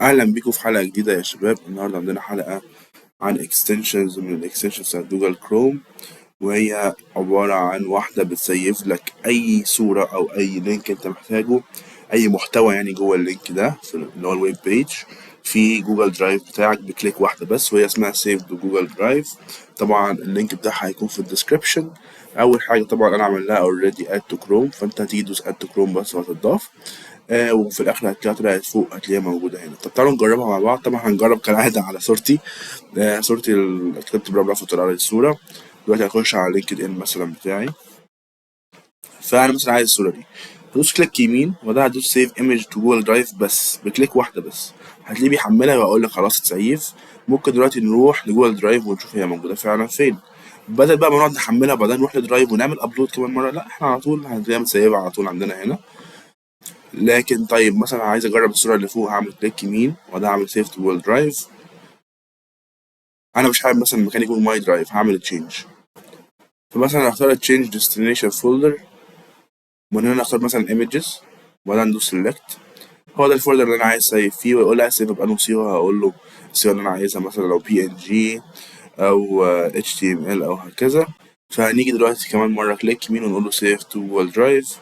أهلا بيكم في حلقة جديدة يا شباب. النهاردة عندنا حلقة عن extensions من الاكستنشنز بتاعت جوجل كروم، وهي عبارة عن واحدة بتسيف لك أي صورة أو أي لينك أنت محتاجه، أي محتوى يعني جوه اللينك ده في اللي هو الويب بيج في جوجل درايف بتاعك بكليك واحدة بس، وهي اسمها سيف تو جوجل درايف. طبعا اللينك بتاعها هيكون في الديسكريبشن. أول حاجة طبعا أنا عامل لها اوريدي اد تو كروم، فأنت هتيجي تدوس اد تو كروم بس وهتضاف. وفي الاخر هتلاقيها طلعت فوق، هتلاقيها موجوده هنا. طب تعالوا نجربها مع بعض. طبعا هنجرب كالعاده على صورتي. صورتي اللي كتبت برافو فوتو على الصوره. دلوقتي هخش على لينكد ان مثلا بتاعي، فانا مثلا عايز الصوره دي. هدوس كليك يمين وده هدوس سيف ايمج تو جوجل درايف بس بكليك واحده بس، هتلاقيه بيحملها ويقول لك خلاص اتسيف. ممكن دلوقتي نروح لجوجل درايف ونشوف هي موجوده فعلا فين، بدل بقى ما نقعد نحملها وبعدين نروح لدرايف ونعمل ابلود كمان مره. لا، احنا على طول هنلاقيها متسيبه على طول عندنا هنا. لكن طيب مثلا عايز اجرب الصوره اللي فوق، هعمل كليك يمين وده هعمل سيف تو جوجل درايف. انا مش حابب مثلا المكان يكون ماي درايف، هعمل تشينج. فمثلا هختار تشينج ديستنيشن فولدر، ومن هنا اختار مثلا ايمجز وبعدين ندوس سيلكت. هو ده الفولدر اللي انا عايز سيف فيه، ويقول لي عايز سيف بأنه صيغه، هقول له الصيغه اللي انا عايزها، مثلا لو بي ان جي او اتش تي ام ال او هكذا. فهنيجي دلوقتي كمان مره كليك يمين ونقول له سيف تو جوجل درايف،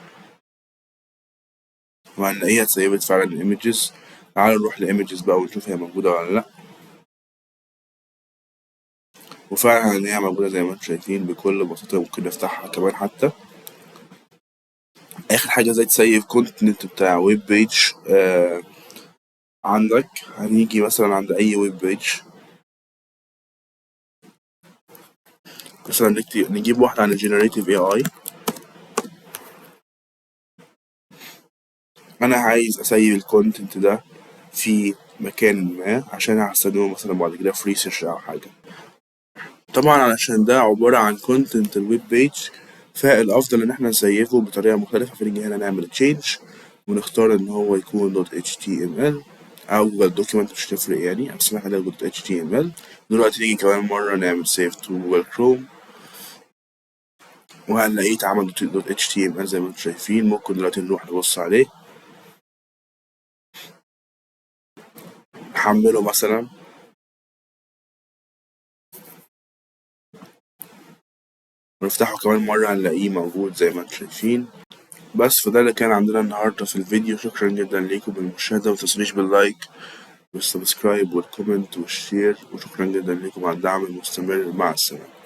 وهنلاقيها اتسيبت فعلا الايمجز. تعالوا نروح لايمجز بقى ونشوف هي موجوده ولا لا. وفعلا هي موجودة زي ما انتم شايفين بكل بساطة، ممكن نفتحها كمان حتى. آخر حاجة ازاي تسيف كونتنت بتاع ويب بيج عندك. هنيجي مثلا عند أي ويب بيج، مثلا نجيب واحدة عن الجينيريتيف اي اي. أنا عايز أسيب الكونتنت ده في مكان ما عشان هستخدمه مثلا بعد كده في ريسيرش أو حاجة. طبعا علشان ده عبارة عن كونتنت الويب بيج، فالأفضل إن احنا نسيفه بطريقة مختلفة. فنيجي هنا نعمل تشينج ونختار إن هو يكون .html أو جوجل دوكيمنت، مش تفرق يعني، بس احنا هناخد .html. دلوقتي نيجي كمان مرة نعمل سيف تو جوجل كروم، وهنلاقيه اتعمل .html زي ما انتم شايفين. ممكن دلوقتي نروح نبص عليه، نحمله مثلا، ونفتحه كمان مرة هنلاقيه موجود زي ما انتم شايفين. بس فده اللي كان عندنا النهاردة في الفيديو. شكرا جدا ليكم بالمشاهدة، متنسونيش باللايك والسبسكرايب والكومنت والشير، وشكرا جدا لكم على الدعم المستمر. مع السلامة.